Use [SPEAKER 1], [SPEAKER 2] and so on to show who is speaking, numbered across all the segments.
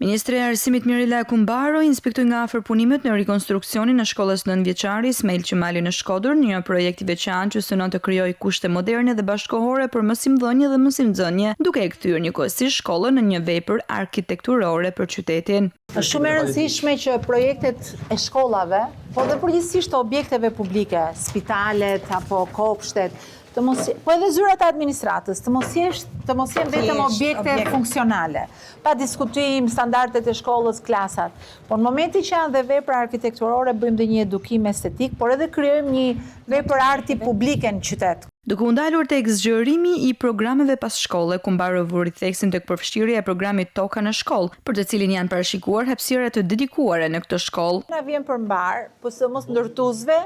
[SPEAKER 1] Ministri e Arsimit Mirela Kumbaro inspektoi nga afër punimet në rikonstruksionin e shkollës nënvjeçare Ismail Qemali në Shkodër, një projekt i veçantë që synon të krijojë kushte moderne dhe bashkëkohore për mësimdhënie dhe mësimnxënie, duke e kthyer njëkohësisht shkollën në një vepër arkitekturore për qytetin.
[SPEAKER 2] Është shumë e rëndësishme që projektet e shkollave, por dhe përgjithsisht të objekteve publike, spitalet apo kopshtet, po edhe zyrat e administratës, të mos jenë vetëm objekte funksionale, pa diskutim standardet e shkollës, klasat. Por në momenti që janë dhe vepra arkitekturore, bëjmë dhe një edukim estetik, por edhe krijojmë një vepër arti publike në qytet.
[SPEAKER 1] Duke u ndalur tek zgjerimi i programeve pas shkolle, Kumbaro vuri theksin tek përfshirja e programit Toka në shkollë, për të cilin janë parashikuar hapësira të dedikuara në këtë shkollë.
[SPEAKER 2] Na vjen përmbar, po së mos ndërtuesve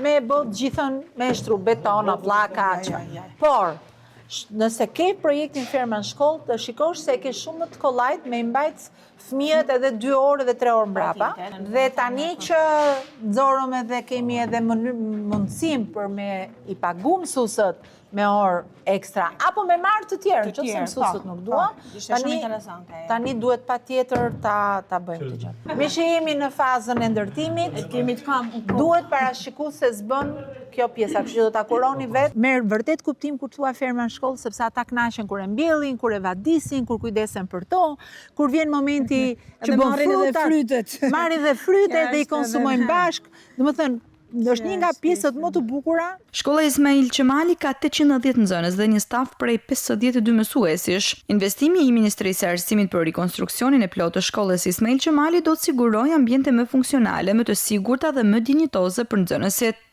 [SPEAKER 2] me bë gjithën me shtru beton, vllaka. Por nëse ke projektin ferma në shkollë, të shikosh se ke shumë të kollajt me mbajt fëmijët edhe 2 orë dhe 3 orë mbrapa. Dhe tani që nxorëm edhe kemi edhe mundësim për me i pagu mësuesët me orë ekstra, apo me marrë të tjerë, që se mësuesët nuk dua, tani duhet patjetër ta bëjmë të gjë. Me që jemi në fazën e ndërtimit, duhet parashikuar se s'bën kjo pjesa, kështu që do ta kuroni vetë. Merr vërtet kuptim kur thua ferma në shkollë, sepse ata kënaqen kur e mbjellin, kur e vadisin, kur kujdesen për to, kur vjen momenti që bën frutat, marrin dhe frytet dhe i konsumojnë bashk. Domethënë, është një nga pjesët më të bukura.
[SPEAKER 1] Shkolla Ismail Qemali ka 810 nxënës dhe një staf prej 52 mësuesish. Investimi i Ministrisë së Arsimit për rikonstruksionin e plotë të shkollës Ismail Qemali do të sigurojë ambiente më funksionale, më të sigurta dhe më dinjitoze për nxënësit.